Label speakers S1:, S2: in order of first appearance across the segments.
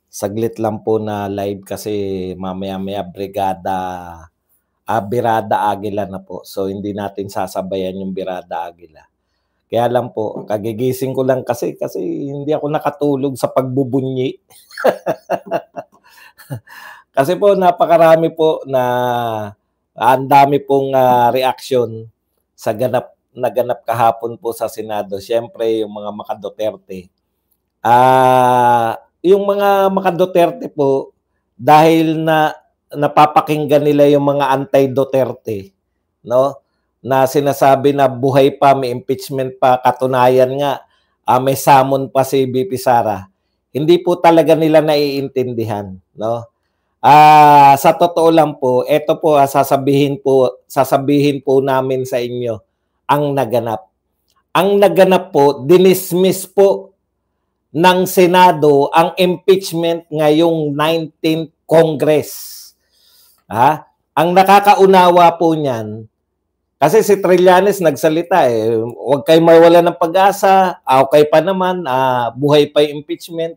S1: Saglit lang po na live kasi mamaya-maya Birada Agila na po. So hindi natin sasabayan yung Birada Agila. Kaya lang po, kagigising ko lang kasi hindi ako nakatulog sa pagbubunyi. Kasi po napakarami po na ang dami pong reaksyon sa naganap kahapon po sa Senado. Siyempre yung mga Maka-Duterte. Yung mga Maka-Duterte po, dahil na napapakinggan nila yung mga anti-Duterte, no? Na sinasabi na buhay pa, may impeachment pa, katunayan nga, may summon pa si VP Sara. Hindi po talaga nila naiintindihan, no? Sa totoo lang po, ito po sasabihin po namin sa inyo ang naganap. Ang naganap po, dinismiss po ng Senado ang impeachment ngayong 19th Congress. Ang nakakaunawa po niyan, kasi si Trillanes nagsalita huwag kayo mawala ng pag-asa, okay pa naman, buhay pa yung impeachment.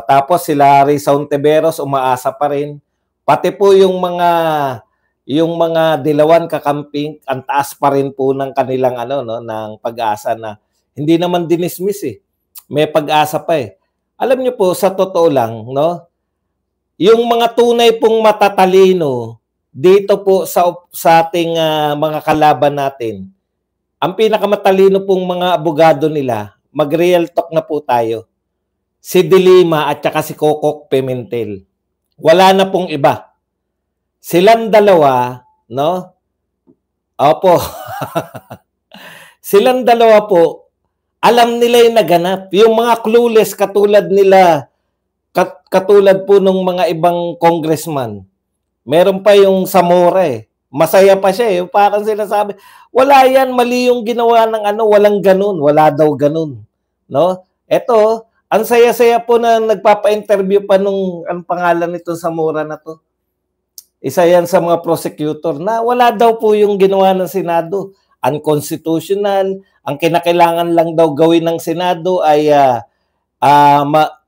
S1: Tapos sila Risa Hontiveros umaasa pa rin. Pati po yung mga Dilawan kakamping, ang taas pa rin po ng kanilang ng pag-asa na hindi naman dinismiss May pag-asa pa Alam niyo po, sa totoo lang, no? Yung mga tunay pong matatalino dito po sa ating mga kalaban natin, ang pinakamatalino pong mga abogado nila, mag-real talk na po tayo. Si De Lima at saka si Coco Pimentel. Wala na pong iba. Silang dalawa, no? Opo. Silang dalawa po, alam nila yung naganap. Yung mga clueless katulad nila, katulad po ng mga ibang congressman. Meron pa yung Zamora Masaya pa siya Parang sinasabi, wala yan, mali yung ginawa ng walang ganun. Wala daw ganun. No? Eto, ang saya-saya po na nagpapa-interview pa nung, ang pangalan nito Zamora na to. Isa yan sa mga prosecutor na wala daw po yung ginawa ng Senado. Unconstitutional. Ang kinakailangan lang daw gawin ng Senado ay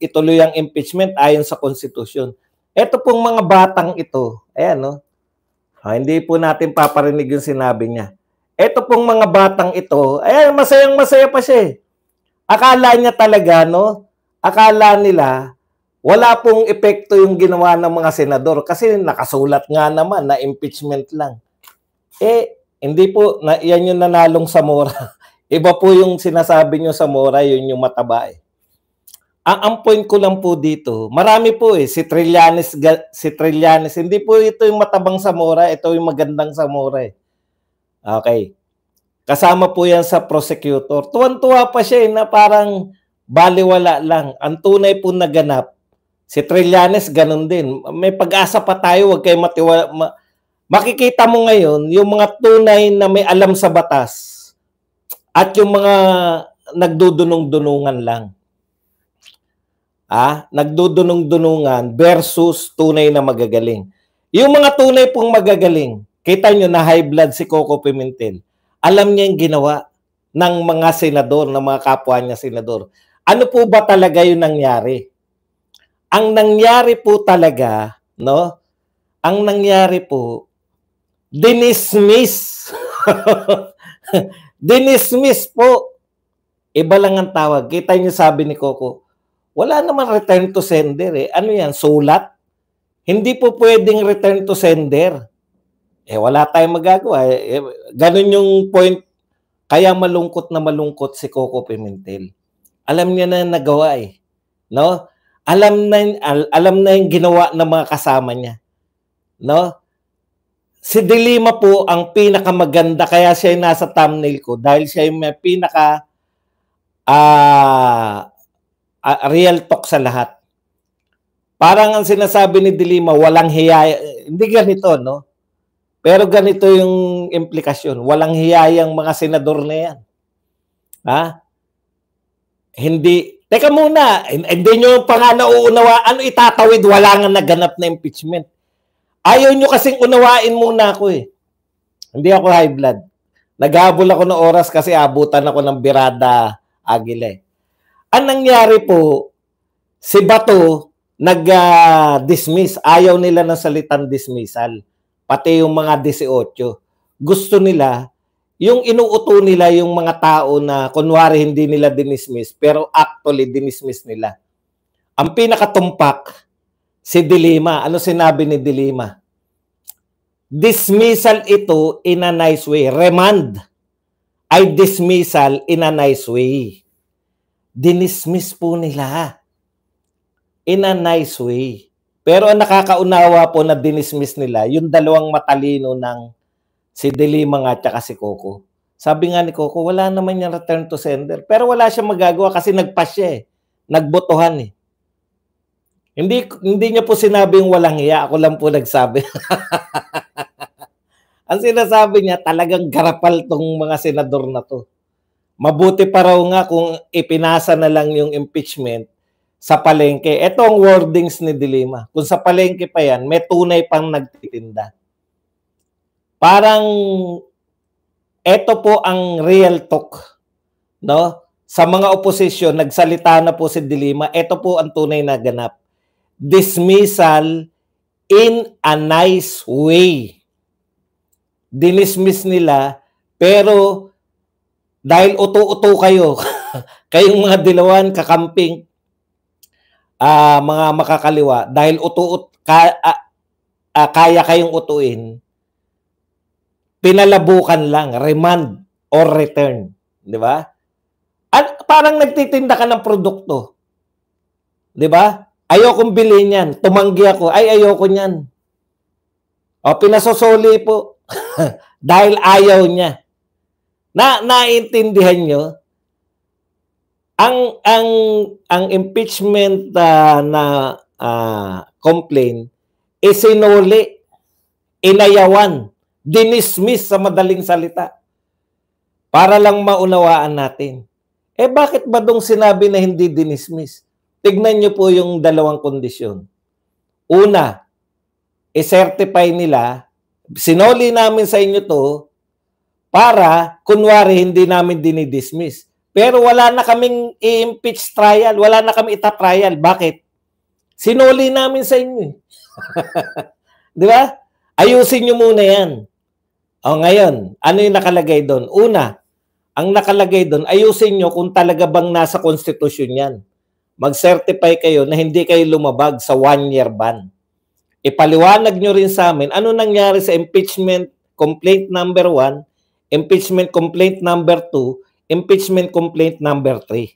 S1: ituloy ang impeachment ayon sa Constitution. Ito pong mga batang ito, ayan no, hindi po natin paparinig yung sinabi niya. Ito pong mga batang ito, ayan, masayang-masaya pa siya Akala niya talaga, no, akala nila, wala pong epekto yung ginawa ng mga senador kasi nakasulat nga naman na impeachment lang. Hindi po, yan yung nanalong Zamora. Iba po yung sinasabi nyo Zamora, yun yung mataba Ang point ko lang po dito, marami po si Trillanes, hindi po ito yung matabang Zamora, ito yung magandang Zamora Okay. Kasama po yan sa prosecutor. Tuwan-tuwa pa siya na parang baliwala lang. Ang tunay po naganap, si Trillanes ganun din. May pag-asa pa tayo, huwag kayo makikita mo ngayon, yung mga tunay na may alam sa batas at yung mga nagdudunong-dunungan lang. Nagdudunong-dunungan versus tunay na magagaling. Yung mga tunay pong magagaling, kita nyo na high blood si Coco Pimentel. Alam niya yung ginawa ng mga senador, ng mga kapwa niya senador. Ano po ba talaga yung nangyari? Ang nangyari po talaga, no? Ang nangyari po, dinismiss. Dinismiss po. Iba lang ang tawag. Kita niyo sabi ni Coco, wala naman return to sender Ano yan? Sulat? Hindi po pwedeng return to sender. Wala tayong magagawa. Ganun yung point. Kaya malungkot na malungkot si Coco Pimentel. Alam niya na nagawa No? Alam na yung ginawa ng mga kasama niya. No? Si De Lima po ang pinakamaganda kaya siya yung nasa thumbnail ko dahil siya yung may pinaka real talk sa lahat. Parang ang sinasabi ni De Lima, walang hiya. Hindi ganito, no? Pero ganito yung implikasyon. Walang hiyayang mga senador na yan. Hindi. Teka muna, hindi nyo pa nga nauunawa. Ano itatawid? Wala nga naganap na impeachment. Ayaw nyo kasing unawain muna ako Hindi ako high blood. Naghabol ako ng oras kasi abutan ako ng Birada Agila Ang nangyari po, si Bato, nag-dismiss. Ayaw nila ng salitang dismissal. Pati yung mga 18. Gusto nila, yung inuuto nila yung mga tao na kunwari hindi nila dinismiss, pero actually dinismiss nila. Ang pinakatumpak, si De Lima. Ano sinabi ni De Lima? Dismissal ito in a nice way. Remand ay dismissal in a nice way. Dinismiss po nila in a nice way. Pero ang nakakaunawa po na dinismiss nila, yung dalawang matalino ng si De Lima nga at si Coco. Sabi nga ni Coco, wala naman yung return to sender. Pero wala siyang magagawa kasi nagpas siya eh. Nagbotohan eh. Hindi niya po sinabing walang hiya. Ako lang po nagsabi. Ang sinasabi niya, talagang garapal tong mga senador na to. Mabuti pa raw nga kung ipinasa na lang yung impeachment sa palengke. Ito ang wordings ni De Lima. Kung sa palengke pa yan, may tunay pang nagtitinda. Parang ito po ang real talk. No? Sa mga oposisyon, nagsalita na po si De Lima. Ito po ang tunay na ganap. Dismissal in a nice way. Dinismiss nila, pero dahil uto-uto kayo, kayong mga dilawan, kakamping, mga makakaliwa, dahil kaya kayong utuin, pinalabukan lang, remand or return. Di ba? At parang nagtitinda ka ng produkto. Di ba? Ayokong bilhin yan. Tumanggi ako. Ay, ayoko niyan. O, pinasosoli po. Dahil ayaw niya. Naintindihan nyo? Ang impeachment na complaint isinuli, inayawan, dinismiss sa madaling salita. Para lang maunawaan natin. Eh bakit ba dong sinabi na hindi dinismiss? Tignan nyo po yung dalawang kondisyon. Una, i-certify nila, sinoli namin sa inyo to para kunwari hindi namin dinidismiss. Pero wala na kaming i-impeach trial, wala na kami ita-trial. Bakit? Sinoli namin sa inyo. Di ba? Ayusin nyo muna yan. O ngayon, ano yung nakalagay doon? Una, ang nakalagay doon, ayusin nyo kung talaga bang nasa konstitusyon yan. Mag-certify kayo na hindi kayo lumabag sa 1-year ban. Ipaliwanag nyo rin sa amin ano nangyari sa impeachment complaint number 1, impeachment complaint number 2, impeachment complaint number 3.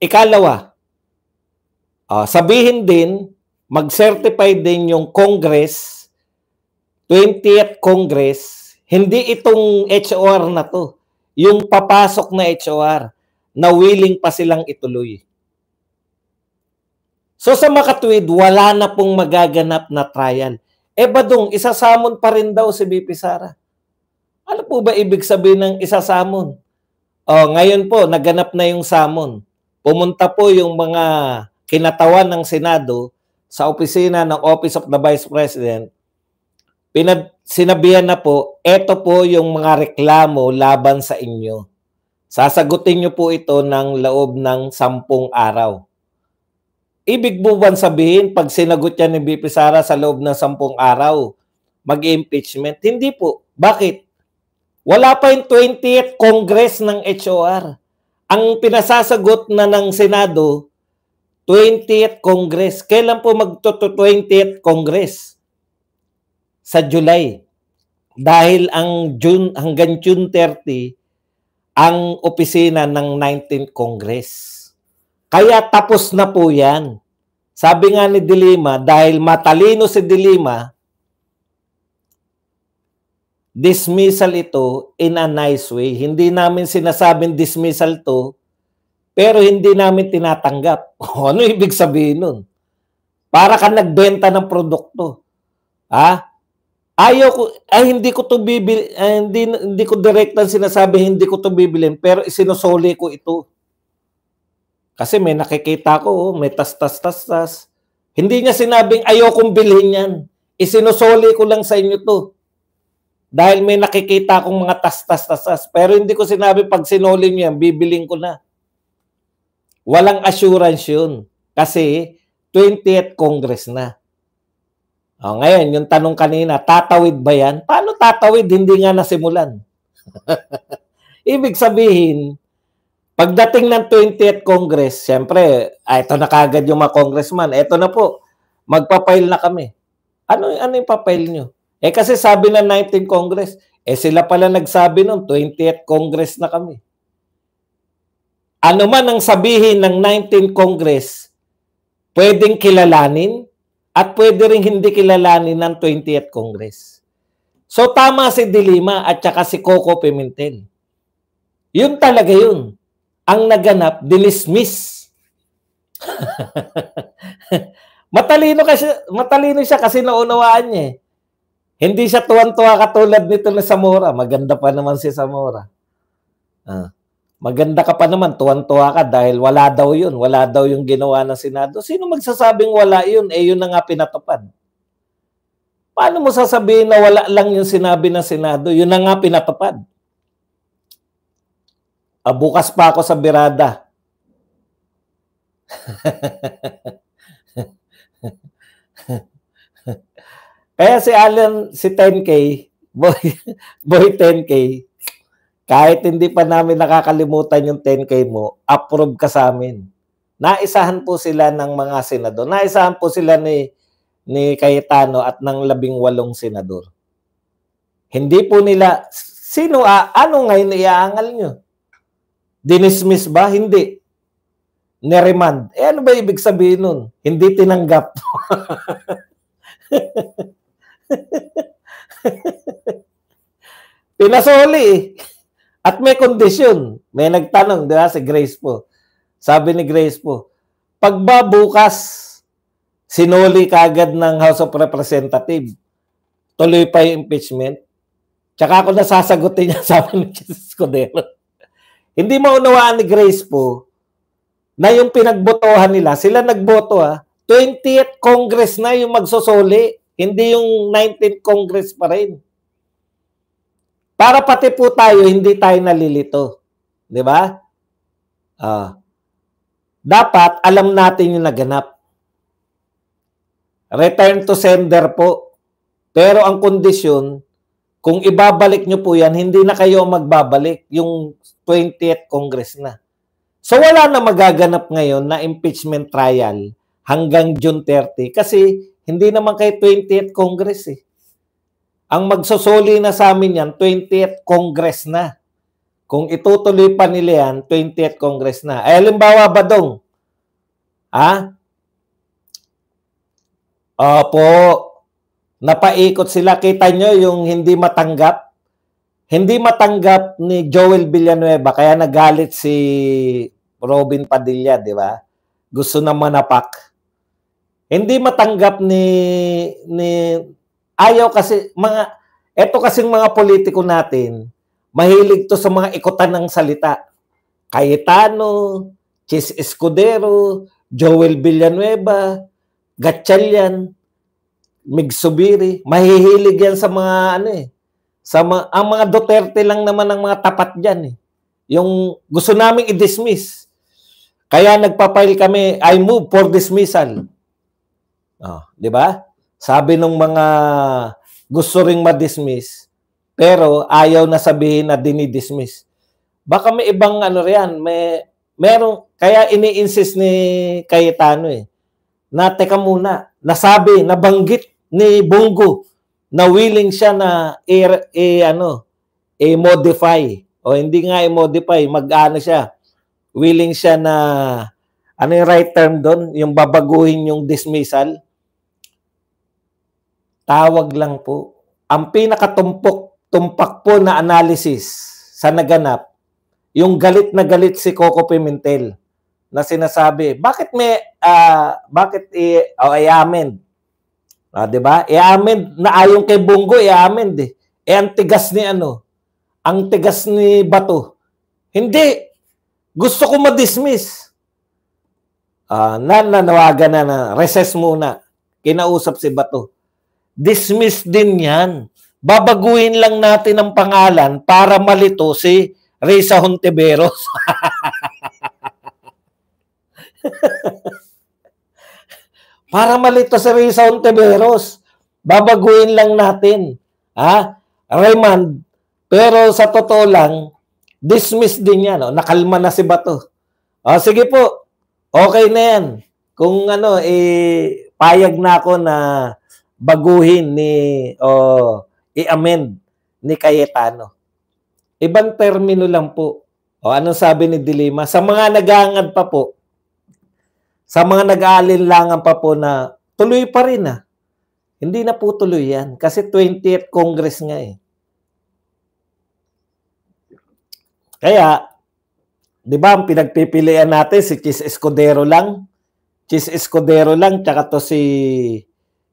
S1: Ikalawa, sabihin din, mag-certify din yung Congress, 20th Congress, hindi itong HOR na to, yung papasok na HOR, na willing pa silang ituloy. So sa makatwid, wala na pong magaganap na trial. Badong, isasamon pa rin daw si BP Sara. Ano po ba ibig sabihin ng isasamon? Ngayon po, naganap na yung samon. Pumunta po yung mga kinatawan ng Senado sa opisina ng Office of the Vice President. Sinabihan na po, eto po yung mga reklamo laban sa inyo. Sasagutin nyo po ito ng loob ng 10 araw. Ibig po ba sabihin, pag sinagot yan ni BP Sara sa loob ng 10 araw, mag-impeachment? Hindi po. Bakit? Wala pa yung 20th Congress ng HOR. Ang pinasasagot na ng Senado, 20th Congress. Kailan po mag-20th Congress? Sa July. Dahil hanggang June 30, ang opisina ng 19th Congress. Kaya tapos na po yan. Sabi nga ni De Lima, dahil matalino si De Lima, dismissal ito in a nice way. Hindi namin sinasabing dismissal to, pero hindi namin tinatanggap. Ano ibig sabihin nun? Para ka nagbenta ng produkto. Hindi ko to bibili, hindi ko direktang sinasabi hindi ko to bibilin, pero isinusoli ko ito. Kasi may nakikita ko, may tas. Hindi niya sinabing ayokong bilhin yan. Isinusoli ko lang sa inyo to. Dahil may nakikita akong mga tas. Pero hindi ko sinabi pag sinoli niyo yan, bibiling ko na. Walang assurance yun. Kasi 20th Congress na. O, ngayon, yung tanong kanina, tatawid ba yan? Paano tatawid? Hindi nga nasimulan. Ibig sabihin, pagdating ng 20th Congress, siyempre, ito na kagad yung mga congressman. Ito na po, magpapail na kami. Ano yung papail nyo? Kasi sabi ng 19th Congress, sila pala nagsabi nung 20th Congress na kami. Ano man ang sabihin ng 19th Congress, pwedeng kilalanin at pwede rin hindi kilalanin ng 20th Congress. So tama si De Lima at saka si Coco Pimentel. Yun talaga yun. Ang naganap, dinismiss. Matalino siya kasi naunawaan niya. Hindi siya tuwan-tuwa katulad nito na Zamora. Maganda pa naman si Zamora. Maganda ka pa naman, tuwan-tuwa ka dahil wala daw yun. Wala daw yung ginawa ng Senado. Sino magsasabing wala yun? Yun na nga pinatupad. Paano mo sasabihin na wala lang yung sinabi ng Senado? Yun na nga pinatupad. Bukas pa ako sa birada. Kaya si Alan, si 10K, boy 10K, kahit hindi pa namin nakakalimutan yung 10K mo, approve ka sa amin. Naisahan po sila ng mga senador. Naisahan po sila ni Cayetano at ng 18 senador. Hindi po nila, ano ngayon iaangal nyo? Dinismiss ba? Hindi. Neremand. Ano ba ibig sabihin nun? Hindi tinanggap. Pinasoli. At may kondisyon. May nagtanong, di ba, si Grace po. Sabi ni Grace po, pagbabukas, sinuli kagad ng House of Representatives, tuloy pa yung impeachment. Tsaka ako nasasagutin niya, sabi ni Jesus Cordero. Hindi maunawaan ni Grace po na yung pinagbotohan nila, sila nagboto 20th Congress na yung magsosoli, hindi yung 19th Congress pa rin. Para pati po tayo, hindi tayo nalilito. Di ba? Dapat alam natin yung naganap. Return to sender po. Pero ang kondisyon, kung ibabalik nyo po yan, hindi na kayo magbabalik yung 20th Congress na. So wala na magaganap ngayon na impeachment trial hanggang June 30 kasi hindi naman kay 20th Congress eh. Ang magsosoli na sa amin yan, 20th Congress na. Kung itutuloy pa nila yan, 20th Congress na. Halimbawa ba dong? Opo, napaikot sila. Kita nyo yung hindi matanggap? Hindi matanggap ni Joel Villanueva, kaya nagalit si Robin Padilla, di ba? Gusto na manapak. Hindi matanggap ayaw kasi eto kasing mga politiko natin, mahilig to sa mga ikutan ng salita. Cayetano, Chis Escudero, Joel Villanueva, Gatchalian, Mig Zubiri, mahihilig yan sa mga ang mga Duterte lang naman ang mga tapat diyan eh. Yung gusto naming i-dismiss. Kaya nagpapail kami, I move for dismissal. Di ba? Sabi nung mga gusto ring ma-dismiss, pero ayaw na sabihin na dinidismiss. Baka may ibang riyan, merong, kaya ini-insist ni Cayetano na teka muna, nasabi, nabanggit ni Bongo na willing siya na i-modify. O hindi nga i-modify, mag-ano siya. Willing siya na, ano yung right term doon? Yung babaguhin yung dismissal. Tawag lang po. Ang tumpak po na analysis sa naganap, yung galit na galit si Coco Pimentel na sinasabi, bakit i-amend? Diba? I-amend na ayon kay Bongo, i-amend eh. Ang tigas ni ang tigas ni Bato. Hindi. Gusto ko ma-dismiss. Nanawagan na recess muna. Kinausap si Bato. Dismiss din yan. Babaguhin lang natin ang pangalan para malito si Risa Hontiveros. Para malito si Risa Hontiveros. Babaguhin lang natin. Remand. Pero sa totoo lang, dismiss din yan. Nakalma na si Bato. Sige po. Okay na yan. Kung payag na ako na baguhin i-amend ni Cayetano. Ibang termino lang po. Anong sabi ni Dilima? Sa mga nag-aangad pa po, sa mga nag-aalinlangan pa po na tuloy pa rin Hindi na po tuloy yan. Kasi 20th Congress nga Kaya, di ba, ang pinagpipilian natin si Chis Escudero lang. Chis Escudero lang, tsaka to si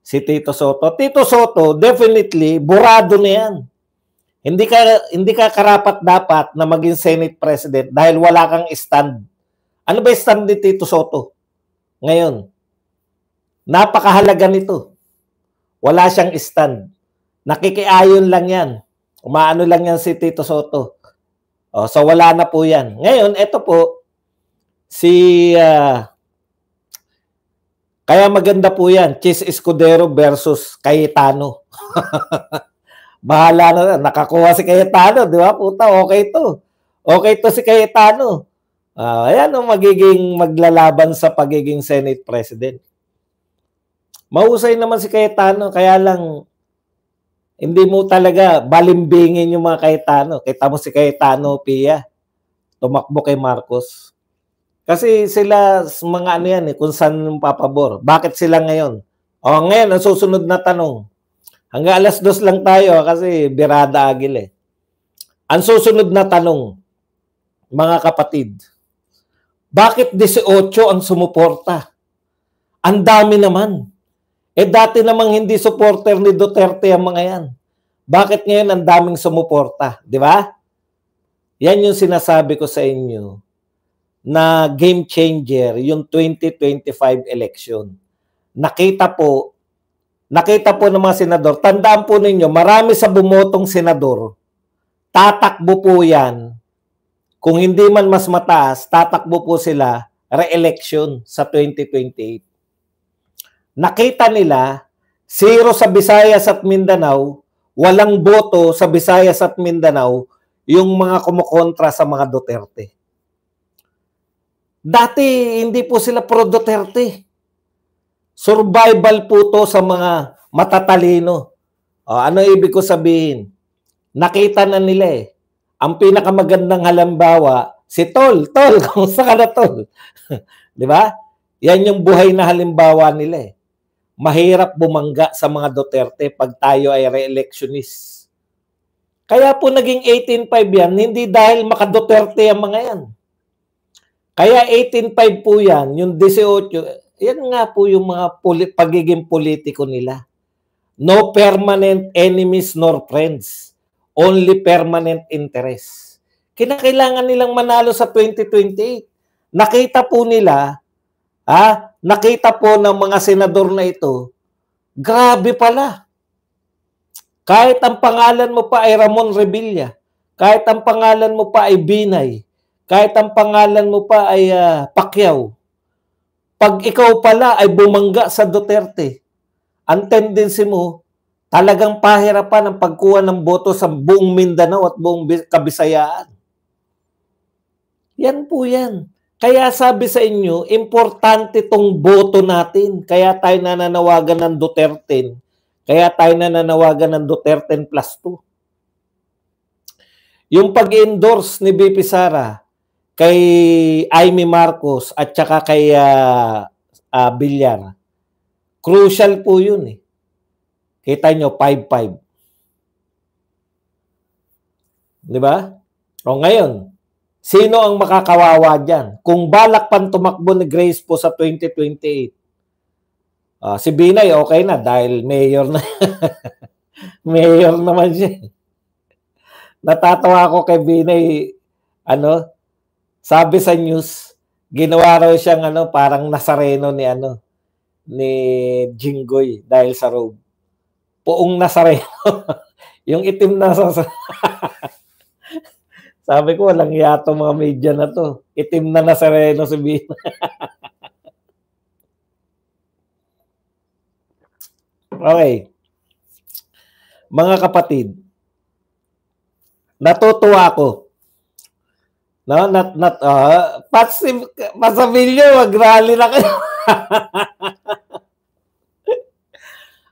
S1: Tito Soto. Tito Soto, definitely, burado na yan. Hindi ka karapat-dapat na maging Senate President dahil wala kang stand. Ano ba yung stand ni Tito Soto? Ngayon, napakahalaga nito. Wala siyang stand. Nakikiayon lang yan. Umaano lang yan si Tito Soto. So wala na po yan. Ngayon, ito po, kaya maganda po yan, Chis Escudero versus Cayetano. Bahala na, nakakuha si Cayetano, di ba? Puta, okay to. Okay to si Cayetano. Ayan ang magiging maglalaban sa pagiging Senate President. Mahusay naman si Cayetano, kaya lang hindi mo talaga balimbingin yung mga Cayetano. Kita mo si Cayetano, Pia, tumakbo kay Marcos. Kasi sila, mga yan kung saan papabor. Bakit sila ngayon? Ngayon, ang susunod na tanong. Hanggang alas 2 lang tayo kasi birada agil Ang susunod na tanong, mga kapatid, bakit 18 ang sumuporta? Ang dami naman. Dati namang hindi supporter ni Duterte ang mga yan. Bakit ngayon ang daming sumuporta? Di ba? Yan yung sinasabi ko sa inyo na game changer yung 2025 election. Nakita po ng mga senador, tandaan po ninyo, marami sa bumotong senador, tatakbo po yan, kung hindi man mas mataas, tatakbo po sila re-election sa 2028. Nakita nila, 0 sa Visayas at Mindanao, walang boto sa Visayas at Mindanao, yung mga kumukontra sa mga Duterte. Dati, hindi po sila pro-Duterte. Survival po to sa mga matatalino. Ano ibig ko sabihin? Nakita na nila Ang pinakamagandang halimbawa, si Tol. Tol, kamusta ka na, Tol? Di ba? Yan yung buhay na halimbawa nila Mahirap bumangga sa mga Duterte pag tayo ay re-electionist. Kaya po naging 18.5 yan, hindi dahil maka-Duterte ang mga yan. Kaya 18.5 po yan, yung 18, yan nga po yung mga pagiging politiko nila. No permanent enemies nor friends. Only permanent interest. Kinakailangan nilang manalo sa 2028. Nakita po nila, nakita po ng mga senador na ito, grabe pala. Kahit ang pangalan mo pa ay Ramon Revilla, kahit ang pangalan mo pa ay Binay, kahit ang pangalan mo pa ay Pacquiao, pag ikaw pala ay bumangga sa Duterte, ang tendency mo, talagang pahirapan ang pagkuha ng boto sa buong Mindanao at buong Kabisayaan. Yan po yan. Kaya sabi sa inyo, importante tong boto natin. Kaya tayo nananawagan ng Duterte. Kaya tayo nananawagan ng Duterte plus 2. Yung pag-endorse ni BP Sara kay Amy Marcos at saka kay Villar, crucial po yun Kita nyo, 5-5. Di ba? O ngayon, sino ang makakawawa dyan? Kung balak pang tumakbo ni Grace po sa 2028, si Binay okay na dahil mayor na. Mayor naman siya. Natatawa ako kay Binay, sabi sa news, ginawa raw siyang parang Nazareno ni Jinggoy dahil sa robe. Poong Nazareno. Yung itim na sabi ko, walang yato mga media na to. Itim na Nazareno si Binay. Okay. Mga kapatid, natutuwa ako. No, Pasabilyo, mag-rally na kayo.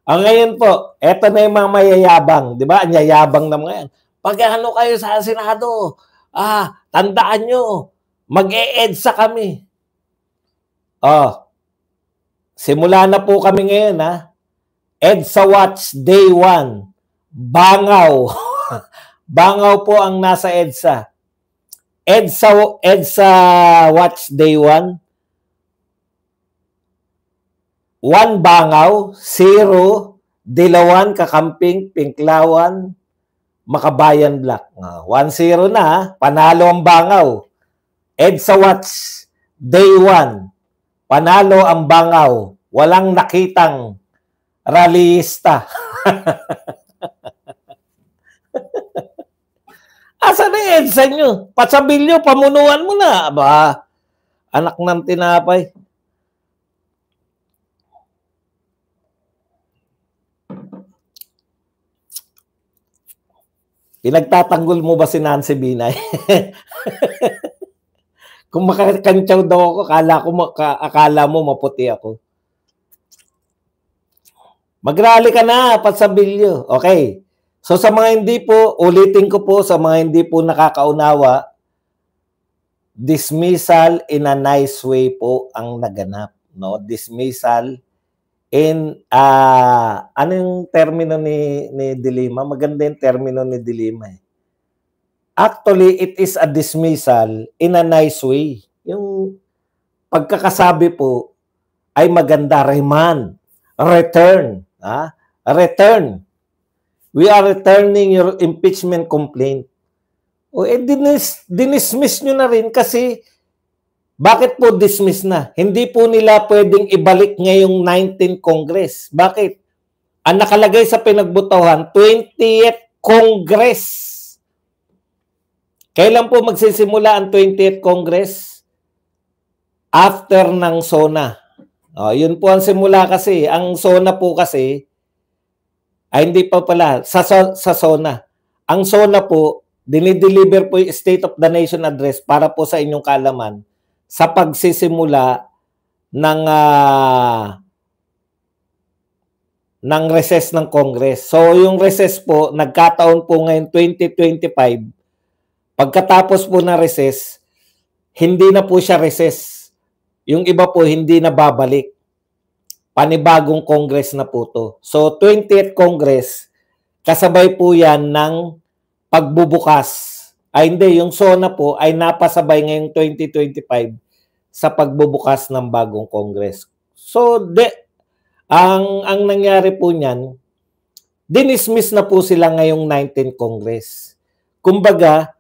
S1: Ngayon po, eto na yung mga mayayabang, di ba? Ang yayabang na mga yan. Pag ano kayo sa Senado, tandaan nyo, mag-e-EDSA kami. Simula na po kami ngayon, EDSA Watch Day 1. Bangaw. Bangaw po ang nasa EDSA. EDSA Watch Day 1. 1 Bangaw, 0 Dilawan, Kakamping, Pinklawan, Makabayan Black. 1-0 na, panalo ang Bangaw. EDSA Watch Day 1. Panalo ang Bangaw. Walang nakitang rallyista. Asa na EDSA nyo? Pasabilyo, pamunuan mo na. Aba, anak ng tinapay. Pinagtatanggol mo ba si Nancy Binay? Kung makakantsaw daw ako, akala mo maputi ako. Mag-rally ka na, Pasabilyo. Okay. So sa mga hindi po, ulitin ko po sa mga hindi po nakakaunawa, dismissal in a nice way po ang naganap. No? Dismissal in, ano yung termino ni Dilima? Maganda yung termino ni Dilima. Actually, it is a dismissal in a nice way. Yung pagkakasabi po ay maganda, remand, return. Return. We are returning your impeachment complaint. Dinismiss nyo na rin kasi bakit po dismiss na? Hindi po nila pwedeng ibalik ngayong 19th Congress. Bakit? Ang nakalagay sa pinagbotohan, 20th Congress. Kailan po magsisimula ang 20th Congress? After ng SONA. Yun po ang simula kasi. Ang SONA po kasi, hindi pa pala, sa SONA. Ang SONA po, dinideliver po yung State of the Nation Address para po sa inyong kaalaman sa pagsisimula ng recess ng Congress. So, yung recess po, nagkataon po ngayon 2025. Pagkatapos po na recess, hindi na po siya recess. Yung iba po, hindi na babalik. Panibagong Congress na po to. So, 20th Congress, kasabay po yan ng pagbubukas. Hindi, yung SONA po ay napasabay ngayong 2025 sa pagbubukas ng bagong Congress. So, ang nangyari po niyan, dinismiss na po sila ngayong 19th Congress. Kumbaga,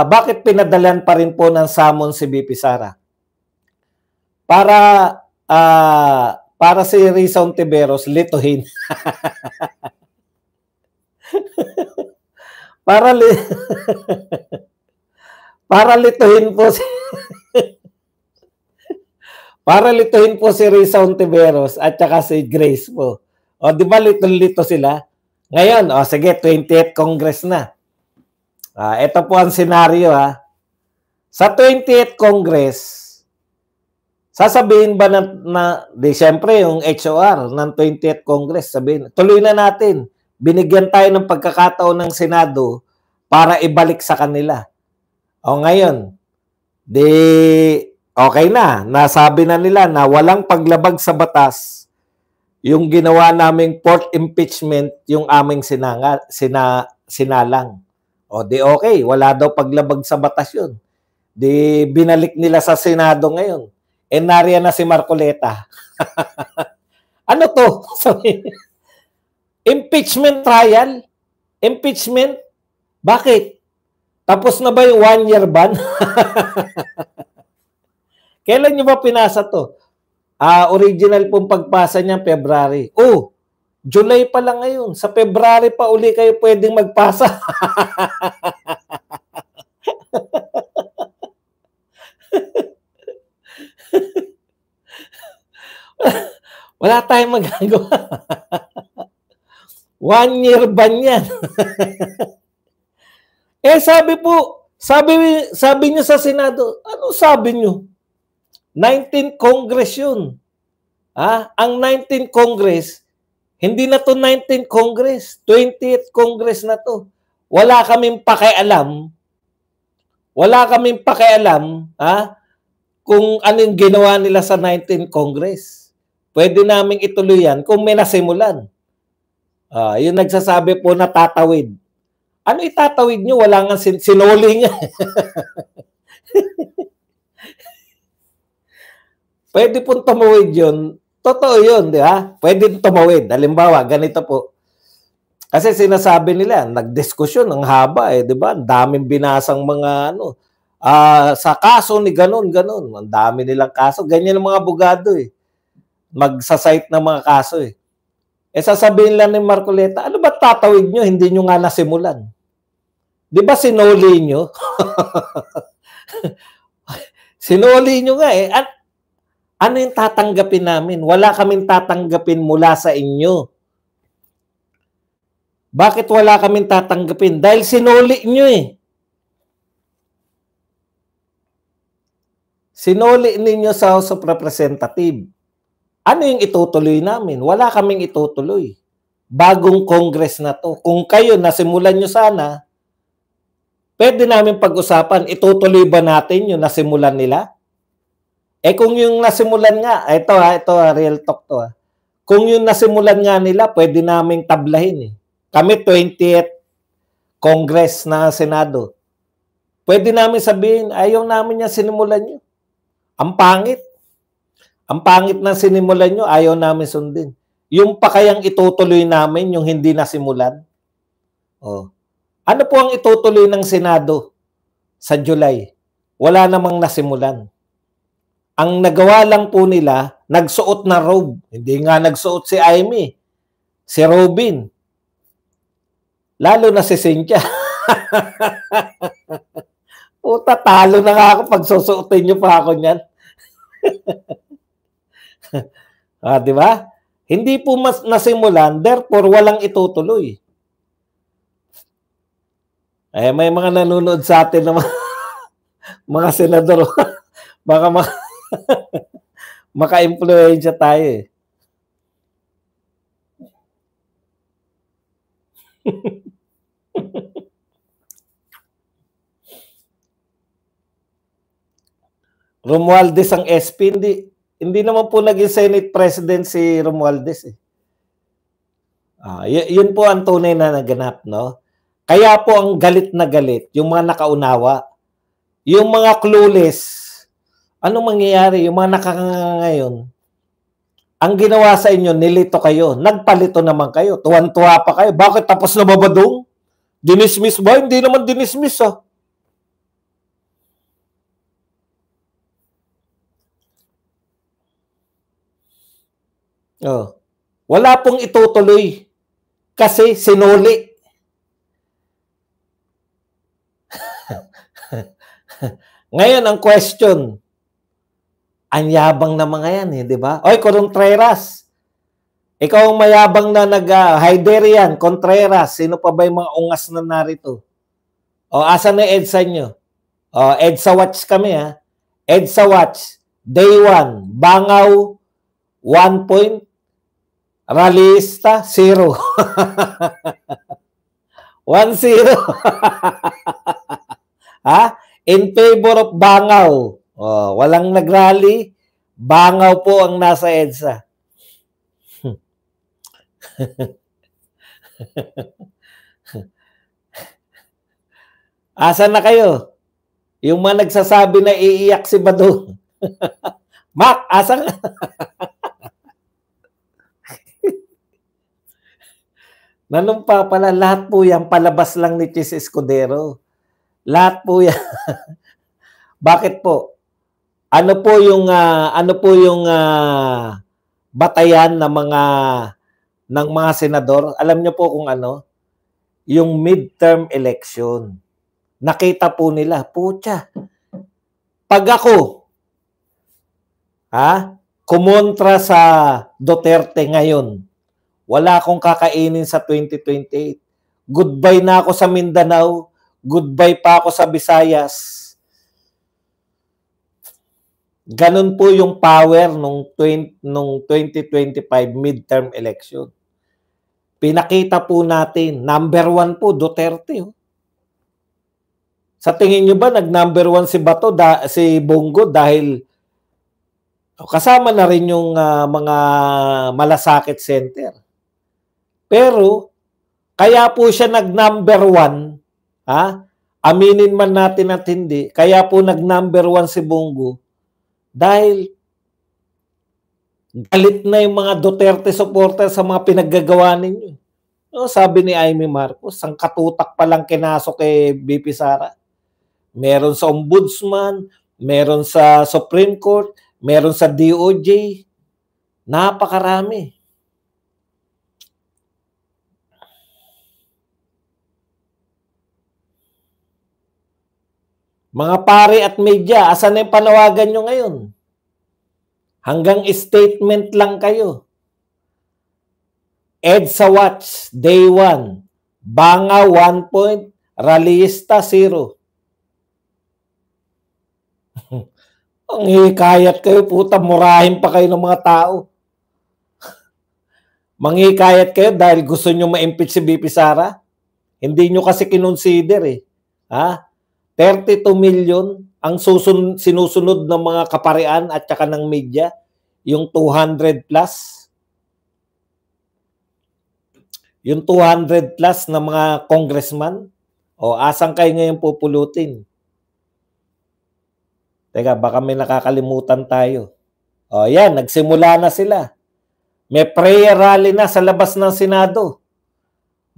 S1: bakit pinadalan pa rin po ng summon si BP Sara? Para si Risa Ontiveros lituhin. para lituhin po si para lituhin po si Risa Ontiveros at saka si Grace po. Di ba lito sila? Ngayon, sige, 20th Congress na. Ito po ang senaryo, Sa 20th Congress, sasabihin ba siyempre yung HOR ng 20th Congress, sabihin, tuloy na natin. Binigyan tayo ng pagkakataon ng Senado para ibalik sa kanila. Ngayon, okay na. Nasabi na nila na walang paglabag sa batas yung ginawa naming fourth impeachment yung aming sinalang. Okay. Wala daw paglabag sa batas yun. Binalik nila sa Senado ngayon. Nariyan na si Marcoleta. Ano to? Impeachment trial? Impeachment? Bakit? Tapos na ba yung 1-year ban? Kailan nyo ba pinasa to? Original pong pagpasa niya, February. July pa lang ngayon. Sa February pa uli kayo pwedeng magpasa. Wala tayong magagawa. 1 year ban yan. sabi niyo sa Senado, ano sabi niyo? 19th Congress yun. Ang 19th Congress, hindi na to 19th Congress, 20th Congress na to. Wala kaming pakialam, kung anong ginawa nila sa 19th Congress. Pwede naming ituloy yan kung may nasimulan. Yung nagsasabi po na tatawid. Ano itatawid nyo? Wala nga sinuli nga. Pwede pong tumawid yun. Totoo yun, di ba? Pwede tumawid. Halimbawa, ganito po. Kasi sinasabi nila, nagdiskusyon, ang haba di ba? Ang daming binasang mga sa kaso ni ganon. Ang dami nilang kaso. Ganyan ang mga abogado magsasite ng mga kaso sasabihin lang ni Marcoleta, ano ba tatawid nyo? Hindi nyo nga nasimulan. Di ba sinuli nyo? Sinuli nyo nga ano yung tatanggapin namin? Wala kaming tatanggapin mula sa inyo. Bakit wala kaming tatanggapin? Dahil sinuli nyo Sinuli ninyo sa House of Representatives. Ano yung itutuloy namin? Wala kaming itutuloy. Bagong Congress na to. Kung kayo nasimulan nyo sana, pwede namin pag-usapan, itutuloy ba natin yung nasimulan nila? Kung yung nasimulan nga, ito real talk to Kung yung nasimulan nga nila, pwede namin tablahin Kami 20th Congress na Senado. Pwede namin sabihin, ayaw namin yung sinimulan nyo. Ang pangit. Ang pangit na sinimulan nyo, ayaw namin sundin. Yung pa kayang itutuloy namin, yung hindi nasimulan. Ano po ang itutuloy ng Senado sa July? Wala namang nasimulan. Ang nagawa lang po nila, nagsuot na robe. Hindi nga nagsuot si Amy. Si Robin. Lalo na si Cynthia. Puta, talo na nga ako pag susuotin nyo pa ako niyan. Di ba? Hindi po mas nasimulan, therefore walang itutuloy. May mga nanonood sa atin na mga senador. Baka maka-influensya tayo Romualdez ang SP, hindi naman po naging Senate President si Romualdez yun po ang tunay na naganap, no? Kaya po ang galit na galit, yung mga nakaunawa, yung mga clueless, anong mangyayari? Yung mga ngayon, ang ginawa sa inyo, nilito kayo, nagpalito naman kayo, tuwan-tuwa pa kayo. Bakit tapos na babadong? Dinismiss ba? Hindi naman dinismiss Wala pong itutuloy kasi sinuli. Ngayon ang question, ang yabang na mga yan di ba? Oy, Contreras, ikaw ang mayabang na Hyderian, Contreras, sino pa ba yung mga ungas na narito? Asan na EDSA nyo? EDSA Watch kami EDSA Watch, Day 1, Bangaw, 1 point, Ralista, 0. 1-0. In favor of Bangaw. Walang nagrally. Bangaw po ang nasa EDSA. Asan na kayo? Yung mga nagsasabi na iiyak si Badong. Mac, asan ka? Nanumpa pala, lahat po yan, palabas lang ni Chis Escudero. Lahat po yan. Bakit po? Ano po yung batayan ng mga senador? Alam niyo po kung ano? Yung midterm election. Nakita po nila, putya. Pag ako, kumontra sa Duterte ngayon, Wala akong kakainin sa 2028. Goodbye na ako sa Mindanao. Goodbye pa ako sa Visayas. Ganun po yung power nung 2025 midterm election. Pinakita po natin, number 1 po, Duterte. Oh. Sa tingin nyo ba, nag-number 1 si Bato, si Bongo dahil kasama na rin yung mga malasakit center. Pero, kaya po siya nag-number 1, aminin man natin at hindi, kaya po nag-number 1 si Bongo dahil galit na yung mga Duterte supporter sa mga pinaggagawa ninyo. No, sabi ni Amy Marcos, ang katutak palang kinasok kay BP Sara. Meron sa Ombudsman, meron sa Supreme Court, meron sa DOJ. Napakarami. Mga pare at media, asan na yung panawagan nyo ngayon? Hanggang statement lang kayo. EDSA Watch, Day 1. Banga 1 point, Rallyista 0. Ang hikayat kayo, puta, murahin pa kayo ng mga tao. Manghikayat kayo dahil gusto nyo ma-impeach si BP Sara? Hindi nyo kasi kinonsider eh. 32 million ang sinusunod ng mga kaparian at saka ng media, yung 200 plus. Yung 200 plus na mga congressman, asan kayo ngayon pupulutin? Teka, baka may nakakalimutan tayo. Yan, nagsimula na sila. May prayer rally na sa labas ng Senado.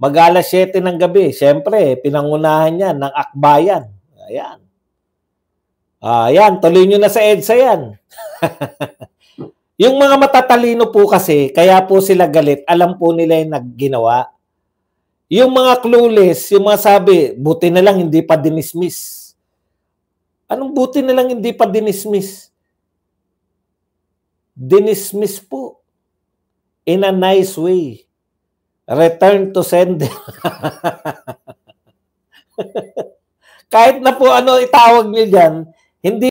S1: Mag-alas 7 ng gabi. Siyempre, pinangunahan yan ng akbayan. Ayan. Ayan, tuloy nyo na sa EDSA yan. Yung mga matatalino po kasi, kaya po sila galit, alam po nila yung nagginawa. Yung mga clueless, yung mga sabi, buti na lang hindi pa dinismiss. Anong buti na lang hindi pa dinismiss? Dinismiss po. In a nice way. Return to sender. Kahit na po itawag niyo dyan, hindi